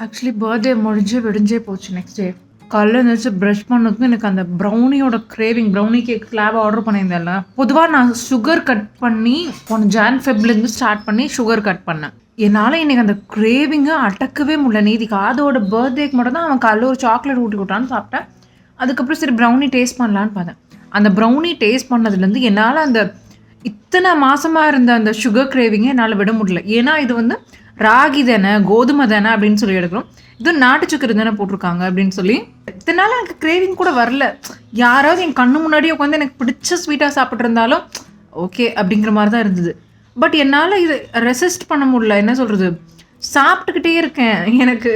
Actually birthday முடிஞ்சு விடிஞ்சே போச்சு. Next day காலைல எழுந்திரிச்சு ப்ரஷ் பண்ணதுக்கும் எனக்கு அந்த ப்ரௌனியோட craving, brownie cake slab order பண்ணியிருந்தேன்ல. பொதுவாக நான் சுகர் கட் பண்ணி போன ஜான் ஃபெப்லேருந்து ஸ்டார்ட் பண்ணி சுகர் கட் பண்ணேன். என்னால் எனக்கு அந்த கிரேவிங்கை அடக்கவே முடியல. நேத்திக்கு அதோட பர்த்டேக்கு மட்டும் தான் அவன் காலைல ஒரு சாக்லேட் ஊட்டி விட்டான்னு சாப்பிட்டேன். அதுக்கப்புறம் சரி ப்ரௌனி டேஸ்ட் பண்ணலான்னு பார்த்தேன். அந்த ப்ரௌனி டேஸ்ட் பண்ணதுலேருந்து என்னால் அந்த இத்தனை மாசமாக இருந்த அந்த சுகர் கிரேவிங்கை என்னால் விட முடியல. ஏன்னா இது வந்து ராகி தானே, கோதுமை தானே அப்படின்னு சொல்லி எடுக்கிறோம். இது நாட்டு சக்கரை தானே போட்டிருக்காங்க அப்படின்னு சொல்லி இத்தனை நாள் எனக்கு கிரேவிங் கூட வரல. யாராவது என் கண்ணு முன்னாடியே உட்காந்து எனக்கு பிடிச்ச ஸ்வீட்டாக சாப்பிட்டு இருந்தாலும் ஓகே அப்படிங்கிற மாதிரி தான் இருந்தது. பட் என்னால் இது ரெசிஸ்ட் பண்ண முடியல. என்ன சொல்கிறது, சாப்பிட்டுக்கிட்டே இருக்கேன். எனக்கு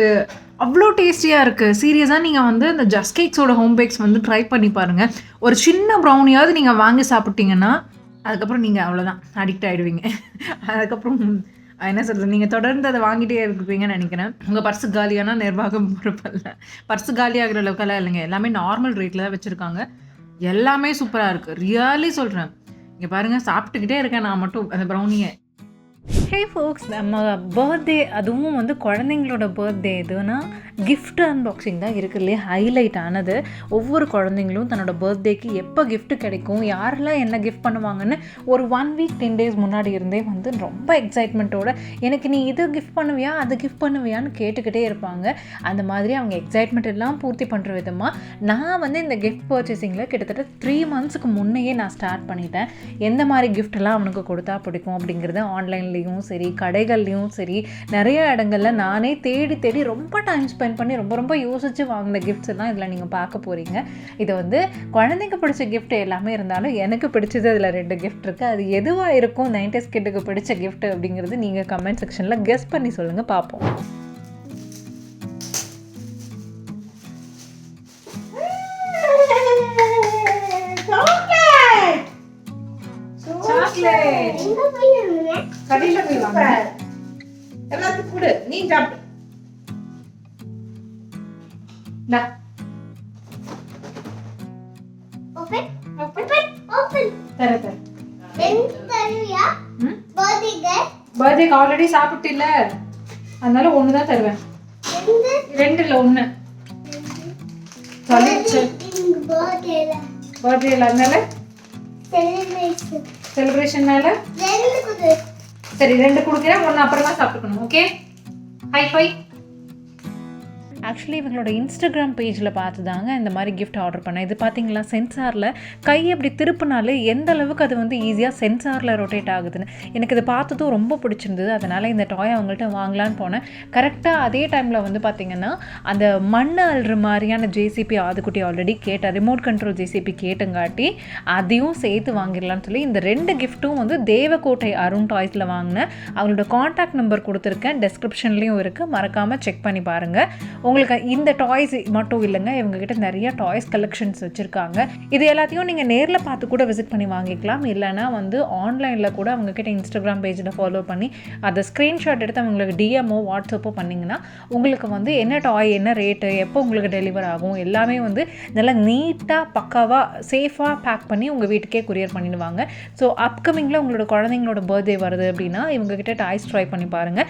அவ்வளோ டேஸ்டியாக இருக்குது. சீரியஸாக நீங்கள் வந்து இந்த ஜஸ்ட் கேக்ஸோட ஹோம் பேக்ஸ் வந்து ட்ரை பண்ணி பாருங்கள். ஒரு சின்ன ப்ரௌனியாவது நீங்கள் வாங்கி சாப்பிட்டீங்கன்னா அதுக்கப்புறம் நீங்கள் அவ்வளோதான் அடிக்ட் ஆகிடுவீங்க. அதுக்கப்புறம் என்ன சொல்கிறது, நீங்கள் தொடர்ந்து அதை வாங்கிட்டே இருப்பீங்கன்னு நினைக்கிறேன். உங்கள் பர்ஸு காலியானா நிர்வாகம் பொறுப்பல்ல. பர்ஸு காலியாகிற அளவுக்கெல்லாம் இல்லைங்க. எல்லாமே நார்மல் ரேட்டில் தான் வச்சுருக்காங்க. எல்லாமே சூப்பராக இருக்குது. ரியலி சொல்கிறேன். இங்கே பாருங்கள், சாப்பிட்டுக்கிட்டே இருக்கேன் நான் மட்டும் அந்த ப்ரௌனியை. ஹே ஃபோக்ஸ், நம்ம பர்த்டே, அதுவும் வந்து குழந்தைங்களோட பர்த்டே எதுனா கிஃப்ட் அன்பாக்சிங் தான் இருக்குல்லையே ஹைலைட் ஆனது. ஒவ்வொரு குழந்தைங்களும் தன்னோட பர்த்டேக்கு எப்போ கிஃப்ட் கிடைக்கும், யாரெல்லாம் என்ன கிஃப்ட் பண்ணுவாங்கன்னு ஒரு 1 வீக் 10 டேஸ் முன்னாடி இருந்தே வந்து ரொம்ப எக்ஸைட்மெண்ட்டோட எனக்கு நீ இது கிஃப்ட் பண்ணுவியா அது கிஃப்ட் பண்ணுவியான்னு கேட்டுக்கிட்டே இருப்பாங்க. அந்த மாதிரி அவங்க எக்ஸைட்மெண்ட் எல்லாம் பூர்த்தி பண்ணுற விதமாக நான் வந்து இந்த கிஃப்ட் பர்ச்சேசிங்கில் கிட்டத்தட்ட 3 மந்த்ஸுக்கு முன்னையே நான் ஸ்டார்ட் பண்ணிட்டேன். எந்த மாதிரி கிஃப்டெல்லாம் அவனுக்கு கொடுத்தா பிடிக்கும் அப்படிங்கிறது ஆன்லைன்லேயும் சரி கடைகள்லையும் சரி நிறைய இடங்களில் நானே தேடி ரொம்ப டைம் ஸ்பெண்ட் பண்ணி ரொம்ப யோசித்து வாங்கின கிஃப்ட்ஸ் எல்லாம் இதில் நீங்கள் பார்க்க போகிறீங்க. இது வந்து குழந்தைங்க பிடிச்ச கிஃப்ட் எல்லாமே இருந்தாலும் எனக்கு பிடிச்சது அதில் 2 கிஃப்ட் இருக்குது. அது எதுவாக இருக்கும் 90s கிட்டுக்கு பிடிச்ச கிஃப்ட் அப்படிங்கிறது நீங்கள் கமெண்ட் செக்ஷனில் கெஸ் பண்ணி சொல்லுங்கள், பார்ப்போம். கடையில் போய் வாங்க, எல்லாத்துக்கும் கொடு, நீ சாப்பிட்டு. பர்த்டேக்கு ஆல்ரெடி சாப்பிட்டு இல்ல, அதனால 1 தான் தருவேன். 2 இல்ல 1 பர்த்டேல அதனால செலிப்ரேஷன்னால சரி 2 கொடுக்குறேன், 1 அப்புறமா சாப்பிட்டுக்கணும். Okay, high five. ஆக்சுவலி இவங்களோட இன்ஸ்டாகிராம் பேஜில் பார்த்து தாங்க இந்த மாதிரி கிஃப்ட் ஆர்டர் பண்ணேன். இது பார்த்தீங்களா, சென்சாரில் கை அப்படி திருப்பினாலே எந்த அளவுக்கு அது வந்து ஈஸியாக சென்சாரில் ரொட்டேட் ஆகுதுன்னு எனக்கு இது பார்த்ததும் ரொம்ப பிடிச்சிருந்தது. அதனால் இந்த டாய் அவங்கள்ட்ட வாங்கலான்னு போனேன். கரெக்டாக அதே டைமில் வந்து பார்த்திங்கன்னா அந்த மண் அள்ளுற மாதிரியான ஜேசிபி ஆதுக்குட்டி ஆல்ரெடி கேட்ட ரிமோட் கண்ட்ரோல் ஜேசிபி கேட்டுங்காட்டி அதையும் சேர்த்து வாங்கிடலான்னு சொல்லி இந்த 2 கிஃப்ட்டும் வந்து தேவக்கோட்டை அருண் டாய்ஸில் வாங்கினேன். அவங்களோட காண்டாக்ட் நம்பர் கொடுத்துருக்கேன், டெஸ்கிரிப்ஷன்லேயும் இருக்குது, மறக்காமல் செக் பண்ணி பாருங்கள். உங்களுக்கு இந்த டாய்ஸ் மட்டும் இல்லைங்க, இவங்ககிட்ட நிறைய டாய்ஸ் கலெக்ஷன்ஸ் வச்சுருக்காங்க. இது எல்லாத்தையும் நீங்கள் நேரில் பார்த்து கூட விசிட் பண்ணி வாங்கிக்கலாம். இல்லைனா வந்து ஆன்லைனில் கூட அவங்கக்கிட்ட இன்ஸ்டாகிராம் பேஜில் ஃபாலோ பண்ணி அதை ஸ்க்ரீன்ஷாட் எடுத்து அவங்களுக்கு டிஎம்ஓ வாட்ஸ்அப்போ பண்ணிங்கன்னா உங்களுக்கு வந்து என்ன டாய், என்ன ரேட்டு, எப்போ உங்களுக்கு டெலிவர் ஆகும் எல்லாமே வந்து நல்லா நீட்டாக பக்காவாக சேஃபாக பேக் பண்ணி உங்கள் வீட்டுக்கே கொரியர் பண்ணிடுவாங்க. ஸோ அப்கமிங்கில் உங்களோட குழந்தைங்களோட பர்த்டே வருது அப்படின்னா இவங்ககிட்ட டாய்ஸ் ட்ரை பண்ணி பாருங்கள்.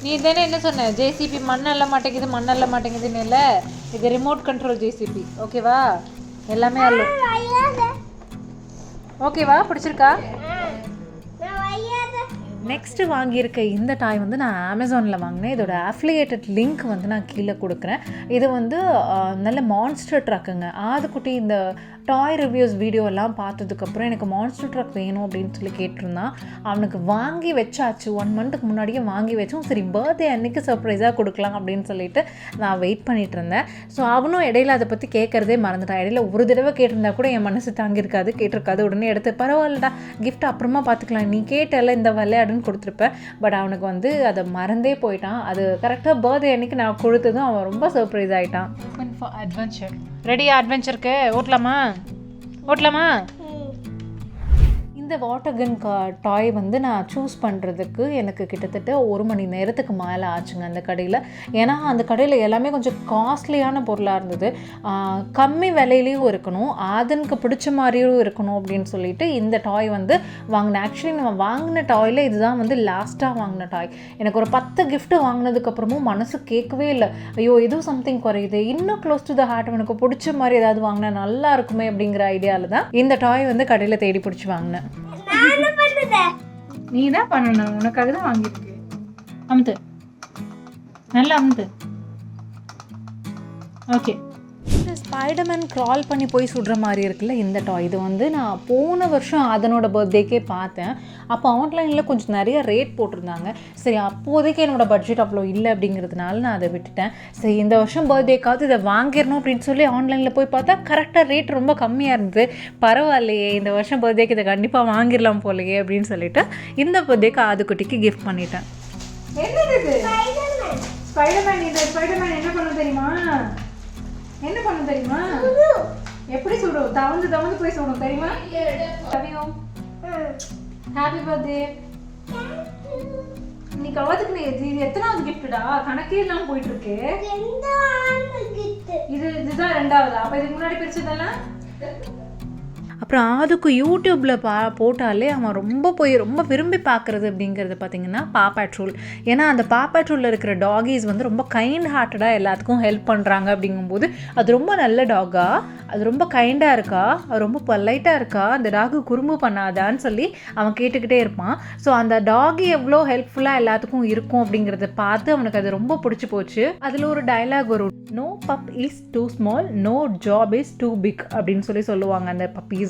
நீ தானே என்ன சொன்ன, ஜேசிபி மண்ணல்ல மாட்டேங்குதுன்னு இல்லை, இது ரிமோட் கண்ட்ரோல் ஜேசிபி. ஓகேவா, எல்லாமே அல்ல. ஓகேவா, பிடிச்சிருக்கா? நெக்ஸ்ட்டு வாங்கியிருக்க இந்த டாய் வந்து நான் அமேசானில் வாங்கினேன். இதோட அஃபிலியேட்டட் லிங்க் வந்து நான் கீழே கொடுக்குறேன். இது வந்து நல்ல மான்ஸ்டர் ட்ரக்குங்க. ஆதுக்குட்டி இந்த டாய் ரிவ்யூஸ் வீடியோலாம் பார்த்ததுக்கப்புறம் எனக்கு மான்ஸ்டர் ட்ரக் வேணும் அப்படின்னு சொல்லி கேட்டிருந்தான். அவனுக்கு வாங்கி வச்சாச்சு, 1 மந்த்துக்கு முன்னாடியே வாங்கி வச்சோம். சரி பர்த்டே அன்றைக்கி சர்ப்ரைஸாக கொடுக்கலாம் அப்படின்னு சொல்லிட்டு நான் வெயிட் பண்ணிகிட்டு இருந்தேன். ஸோ அவனும் இடையில அதை பற்றி கேட்குறதே மறந்துட்டான். இடையில ஒரு தடவை கேட்டிருந்தா கூட என் மனசு தாங்கியிருக்காது, கேட்டிருக்காது. உடனே எடுத்து பரவாயில்லடா கிஃப்ட் அப்புறமா பார்த்துக்கலாம், நீ கேட்டல இந்த விளையாடுன்னு கொடுத்துருப்பேன். பட் அவனுக்கு வந்து அதை மறந்தே போயிட்டான். அது கரெக்டாக பர்த்டே அன்றைக்கி நான் கொடுத்ததும் அவன் ரொம்ப சர்ப்ரைஸ் ஆகிட்டான். அட்வென்ச்சர் ரெடியா? அட்வென்ச்சருக்கு ஓட்டலாமா? இந்த வாட்டர் கன் டாய் வந்து நான் சூஸ் பண்ணுறதுக்கு எனக்கு கிட்டத்தட்ட 1 மணி நேரத்துக்கு மேலே ஆச்சுங்க அந்த கடையில். ஏன்னா அந்த கடையில் எல்லாமே கொஞ்சம் காஸ்ட்லியான பொருளாக இருந்தது, கம்மி விலையிலையும் இருக்கணும், ஆதனுக்கு பிடிச்ச மாதிரியும் இருக்கணும் அப்படின்னு சொல்லிட்டு இந்த டாய் வந்து வாங்கினேன். ஆக்சுவலி நம்ம வாங்கின டாயில் இதுதான் வந்து லாஸ்ட்டாக வாங்கின டாய். எனக்கு ஒரு 10 கிஃப்ட்டு வாங்கினதுக்கப்புறமும் மனசு கேட்கவே இல்லை, ஐயோ எதுவும் சம்திங் குறையுது, இன்னும் க்ளோஸ் டு த ஹார்ட், எனக்கு பிடிச்ச மாதிரி ஏதாவது வாங்கினா நல்லா இருக்குமே அப்படிங்கிற ஐடியாவில் தான் இந்த டாய் வந்து கடையில் தேடி பிடிச்சி வாங்கினேன். நீ தான் பண்ணணும், உனக்காக தான் வாங்கியிருக்கு. அமுத்து, நல்லா அமுத்து. ஓகே. இந்த ஸ்பைடர்மேன் க்ரால் பண்ணி போய் சுடுற மாதிரி இருக்குல்ல இந்த டாய், இது வந்து நான் போன வருஷம் அதனோட பர்த்டேக்கே பார்த்தேன். அப்போ ஆன்லைனில் கொஞ்சம் நிறைய ரேட் போட்டிருந்தாங்க. சரி அப்போதைக்கு என்னோடய பட்ஜெட் அவ்வளோ இல்லை அப்படிங்கிறதுனால நான் அதை விட்டுட்டேன். சரி இந்த வருஷம் பர்த்டேக்காவது இதை வாங்கிடணும் அப்படின்னு சொல்லி ஆன்லைனில் போய் பார்த்தா கரெக்டாக ரேட் ரொம்ப கம்மியாக இருந்தது. பரவாயில்லையே, இந்த வருஷம் பர்த்டேக்கு இதை கண்டிப்பாக வாங்கிடலாம் போலையே அப்படின்னு சொல்லிட்டு இந்த பர்த்டேக்கு ஆதுக்குட்டிக்கு கிஃப்ட் பண்ணிட்டேன். ஸ்பைடர்மேன். இது ஸ்பைடர்மேன் என்ன பண்ண தெரியுமா? என்ன பண்ண தெரியுமா? எப்படி சுடும்? தவந்து தவந்து போய் சுடும் தெரியுமா? Happy birthday. நீ கவத்துக்கு இது எத்தனாவது கிஃப்டா? கணக்கே இல்லாம போயிட்டு இருக்கு. இதுதான் 2வது. அப்ப இதுக்கு முன்னாடி பிரிச்சதெல்லாம். அப்புறம் அதுக்கு யூடியூப்பில் போட்டாலே அவன் ரொம்ப விரும்பி பார்க்குறது அப்படிங்கிறது பார்த்திங்கன்னா பா பேட்ரோல். ஏன்னா அந்த பா பேட்ரோலில் இருக்கிற டாகீஸ் வந்து ரொம்ப கைண்ட் ஹார்ட்டடாக எல்லாத்துக்கும் ஹெல்ப் பண்ணுறாங்க. அப்படிங்கும்போது அது ரொம்ப நல்ல டாகா, அது ரொம்ப கைண்டாக இருக்கா, அது ரொம்ப பொலைட்டாக இருக்கா, அந்த டாகு குறும்பு பண்ணாதான்னு சொல்லி அவன் கேட்டுக்கிட்டே இருப்பான். ஸோ அந்த டாகி எவ்வளோ ஹெல்ப்ஃபுல்லாக எல்லாத்துக்கும் இருக்கும் அப்படிங்கிறத பார்த்து அவனுக்கு அது ரொம்ப பிடிச்சி போச்சு. அதில் ஒரு டயலாக் வரும், no pub is too small, no job is too big அப்படின்னு சொல்லுவாங்க அந்த பப்பீஸ்.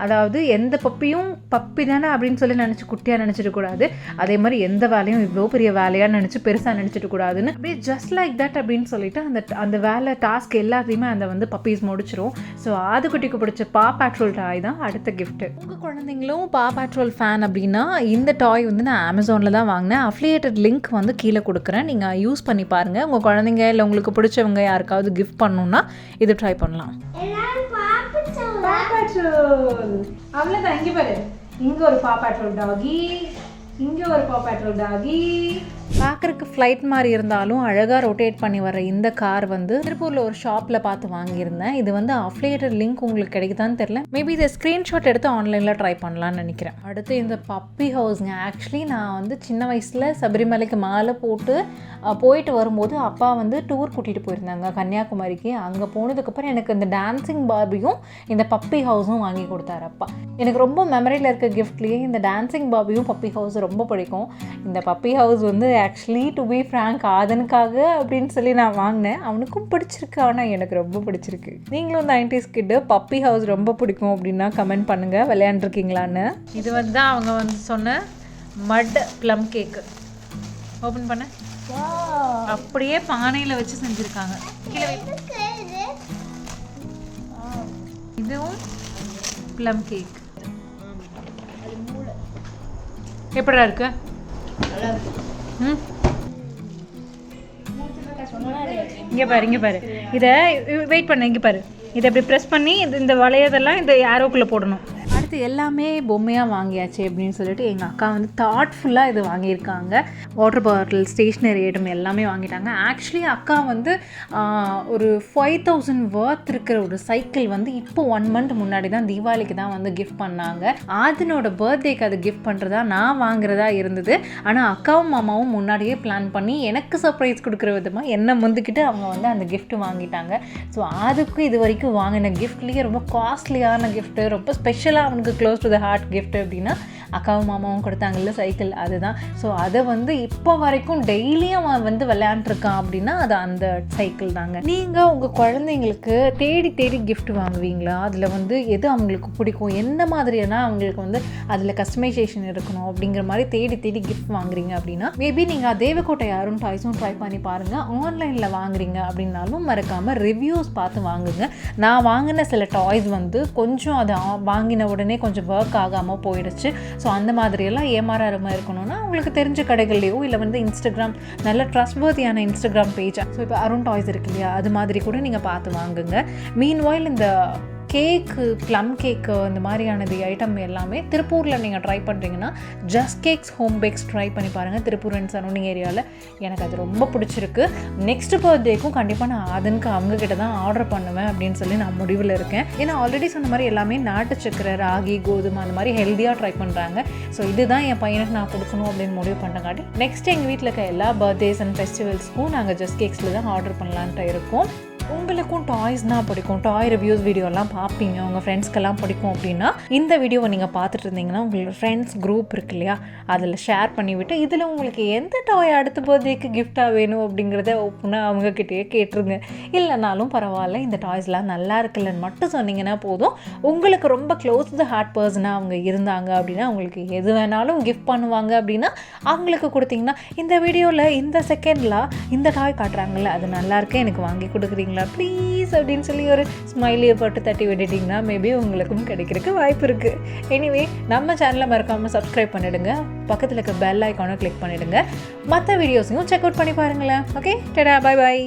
அதாவது எந்த பப்பியும் பப்பி தானே அப்படின்னு சொல்லி நினச்சி குட்டியாக நினச்சிட்டு கூடாது, அதே மாதிரி எந்த வேலையும் இவ்வளோ பெரிய வேலையாக நினச்சி பெருசாக நினச்சிட்டு கூடாதுன்னு அப்படியே ஜஸ்ட் லைக் தட் அப்படின்னு சொல்லிட்டு அந்த வேலை டாஸ்க் எல்லாத்தையுமே அந்த வந்து பப்பீஸ் முடிச்சிடும். ஸோ ஆதுக்குட்டிக்கு பிடிச்ச பா பேட்ரோல் டாய் தான் அடுத்த கிஃப்ட்டு. உங்கள் குழந்தைங்களும் பா பேட்ரோல் ஃபேன் அப்படின்னா இந்த டாய் வந்து நான் அமேசானில் தான் வாங்கினேன். அஃபிலியேட்டட் லிங்க் வந்து கீழே கொடுக்குறேன், நீங்கள் யூஸ் பண்ணி பாருங்கள். உங்கள் குழந்தைங்க இல்லை உங்களுக்கு பிடிச்சவங்க யாருக்காவது கிஃப்ட் பண்ணணுன்னா இது ட்ரை பண்ணலாம். அவ்வளோதான். இங்கே பாரு, இங்கே ஒரு பா பேட்ரோல் டாகி, இங்கே ஒரு பா பேட்ரோல் டாகி. பார்க்குறக்கு ஃப்ளைட் மாதிரி இருந்தாலும் அழகாக ரொட்டேட் பண்ணி வர இந்த கார் வந்து திருப்பூரில் ஒரு ஷாப்பில் பார்த்து வாங்கியிருந்தேன். இது வந்து அஃபிலியேட்டட் லிங்க் உங்களுக்கு கிடைக்குதான்னு தெரில, மேபி இதை ஸ்க்ரீன்ஷாட் எடுத்து ஆன்லைனில் ட்ரை பண்ணலான்னு நினைக்கிறேன். அடுத்து இந்த பப்பி ஹவுஸ்ங்க. ஆக்சுவலி நான் வந்து சின்ன வயசில் சபரிமலைக்கு மாலை போயிட்டு வரும்போது அப்பா வந்து டூர் கூட்டிகிட்டு போயிருந்தாங்க கன்னியாகுமரிக்கு. அங்கே போனதுக்கப்புறம் எனக்கு இந்த டான்ஸிங் பார்பியும் இந்த பப்பி ஹவுஸும் வாங்கி கொடுத்தாரு அப்பா. எனக்கு ரொம்ப மெமரியில் இருக்க கிஃப்ட்லேயே இந்த டான்ஸிங் பார்பியும் பப்பி ஹவுஸ் ரொம்ப பிடிக்கும். இந்த பப்பி ஹவுஸ் வந்து ஆக்சுவலி டு பி ஃப்ராங்க் ஆதனுக்காக அப்படின்னு சொல்லி நான் வாங்கினேன். அவனுக்கும் பிடிச்சிருக்கு, ஆனால் எனக்கு ரொம்ப பிடிச்சிருக்கு. நீங்களும் 90s கிட்டு பப்பி ஹவுஸ் ரொம்ப பிடிக்கும் அப்படின்னா கமெண்ட் பண்ணுங்கள், விளையாண்டுருக்கீங்களான்னு. இது வந்து அவங்க வந்து சொன்ன மட் ப்ளம் கேக்கு. ஓப்பன் பண்ண அப்படியே பானையில் வச்சு செஞ்சுருக்காங்க. இதுவும் ப்ளம் கேக். எப்படா இருக்கு? இங்கே பாரு, இதை வெயிட் பண்ண, இங்கே பாரு, இதை இப்படி ப்ரெஸ் பண்ணி இந்த வளையதெல்லாம் இந்த ஏரோக்குள்ளே போடணும். அடுத்து எல்லாமே பொம்மையாக வாங்கியாச்சு அப்படின்னு சொல்லிட்டு எங்கள் அக்கா வந்து தாட்ஃபுல்லாக இது வாங்கியிருக்காங்க. வாட்டர் பாட்டில், ஸ்டேஷ்னரி ஐட்டம் எல்லாமே வாங்கிட்டாங்க. ஆக்சுவலி அக்கா வந்து ஒரு 5000 வர்த் இருக்கிற ஒரு சைக்கிள் வந்து இப்போ 1 month முன்னாடி தான் தீபாவளிக்கு தான் வந்து கிஃப்ட் பண்ணாங்க. அதனோட பர்த்டேக்கு அது கிஃப்ட் பண்ணுறதா நான் வாங்குறதா இருந்தது. ஆனால் அக்காவும் மாமாவும் முன்னாடியே பிளான் பண்ணி எனக்கு சர்ப்ரைஸ் கொடுக்குற விதமாக என்னை முந்துக்கிட்டு அவங்க வந்து அந்த கிஃப்ட்டு வாங்கிட்டாங்க. ஸோ அதுக்கு இது வரைக்கும் வாங்கின கிஃப்ட்லேயே ரொம்ப காஸ்ட்லியான கிஃப்ட்டு, ரொம்ப ஸ்பெஷலாக அவனுக்கு close to the heart gift அப்படின்னா அக்காவும் மாமாவும் கொடுத்தாங்கல்ல சைக்கிள், அதுதான். ஸோ அதை வந்து இப்போ வரைக்கும் டெய்லியும் அவன் வந்து விளையாண்டுருக்கான் அப்படின்னா அது அந்த சைக்கிள் தாங்க. நீங்கள் உங்கள் குழந்தைங்களுக்கு தேடி தேடி கிஃப்ட் வாங்குவீங்களா? அதில் வந்து எது அவங்களுக்கு பிடிக்கும், என்ன மாதிரியான அவங்களுக்கு வந்து அதில் கஸ்டமைசேஷன் இருக்கணும் அப்படிங்கிற மாதிரி தேடி தேடி கிஃப்ட் வாங்குறீங்க அப்படின்னா மேபி நீங்கள் தேவக்கோட்டை யாரும் டாய்ஸும் ட்ரை பண்ணி பாருங்கள். ஆன்லைனில் வாங்குறீங்க அப்படின்னாலும் மறக்காமல் ரிவ்யூஸ் பார்த்து வாங்குங்க. நான் வாங்கின சில டாய்ஸ் வந்து கொஞ்சம் அதை வாங்கின உடனே கொஞ்சம் ஒர்க் ஆகாமல் போயிடுச்சு. ஸோ அந்த மாதிரியெல்லாம் ஏமாறாமல் இருக்கணும்னா உங்களுக்கு தெரிஞ்ச கடைகள்லையோ இல்லை வந்து இன்ஸ்டாகிராம், நல்ல ட்ரஸ்ட்வர்தியான இன்ஸ்டாகிராம் பேஜ், ஸோ இப்போ அருண் டாய்ஸ் இருக்கு இல்லையா, அது மாதிரி கூட நீங்கள் பார்த்து வாங்குங்க. மீன்வாயில் இந்த கேக்கு, ப்ளம் கேக்கு இந்த மாதிரியானது ஐட்டம் எல்லாமே திருப்பூரில் நீங்கள் ட்ரை பண்ணுறீங்கன்னா just cakes home bakes try பண்ணி பாருங்கள். திருப்பூர் அண்ட் சரௌண்டிங் ஏரியாவில் எனக்கு அது ரொம்ப பிடிச்சிருக்கு. நெக்ஸ்ட் பர்த்டேக்கும் கண்டிப்பாக நான் அதனுக்கு அவங்கக்கிட்ட தான் ஆர்டர் பண்ணுவேன் அப்படின்னு சொல்லி நான் முடிவில் இருக்கேன். ஏன்னா ஆல்ரெடி சொன்ன மாதிரி எல்லாமே நாட்டு சக்கரை, ராகி, கோதுமை அந்த மாதிரி ஹெல்த்தியாக ட்ரை பண்ணுறாங்க. ஸோ இதுதான் என் பையனுக்கு நான் கொடுக்கணும் அப்படின்னு முடிவு பண்ணங்காட்டி நெக்ஸ்ட் எங்கள் வீட்டில் இருக்க எல்லா பர்த்டேஸ் அண்ட் ஃபெஸ்டிவல்ஸ்க்கும் நாங்கள் ஜஸ்ட் கேக்ஸில் தான் ஆர்டர் பண்ணலான்ட்டு இருக்கோம். உங்களுக்கும் டாய்ஸ்னால் பிடிக்கும், டாய் ரிவ்யூஸ் வீடியோலாம் பார்ப்பீங்க, உங்கள் ஃப்ரெண்ட்ஸ்க்கெல்லாம் பிடிக்கும் அப்படின்னா இந்த வீடியோவை நீங்கள் பார்த்துட்டு இருந்தீங்கன்னா உங்களோட ஃப்ரெண்ட்ஸ் குரூப் இருக்கு இல்லையா, அதில் ஷேர் பண்ணிவிட்டு இதில் உங்களுக்கு எந்த டாய் அடுத்த பர்த்டேக்கு கிஃப்டாக வேணும் அப்படிங்கிறத ஓப்பனாக அவங்கக்கிட்டேயே கேட்டுருங்க. இல்லைனாலும் பரவாயில்ல, இந்த டாய்ஸ்லாம் நல்லா இருக்குல்லன்னு மட்டும் சொன்னீங்கன்னா போதும். உங்களுக்கு ரொம்ப க்ளோஸ் டு த ஹார்ட் பர்சனாக அவங்க இருந்தாங்க அப்படின்னா உங்களுக்கு எது வேணாலும் கிஃப்ட் பண்ணுவாங்க அப்படின்னா அவங்களுக்கு கொடுத்தீங்கன்னா இந்த வீடியோவில் இந்த செகண்டில் இந்த டாய் காட்டுறாங்கல்ல அது நல்லாயிருக்கு, எனக்கு வாங்கி கொடுக்குறீங்க ப்ளீஸ் அப்படின்னு சொல்லி ஒரு ஸ்மைலியை போட்டு தட்டி விட்டுட்டிங்கன்னா மேபி உங்களுக்கும் கிடைக்கிறதுக்கு வாய்ப்பு இருக்குது. எனிவே நம்ம சேனலை மறக்காமல் சப்ஸ்கிரைப் பண்ணிவிடுங்க, பக்கத்தில் இருக்க பெல் ஐக்கானை கிளிக் பண்ணிவிடுங்க, மற்ற வீடியோஸையும் செக் அவுட் பண்ணி பாருங்களேன். ஓகே, டடா, பை பாய்.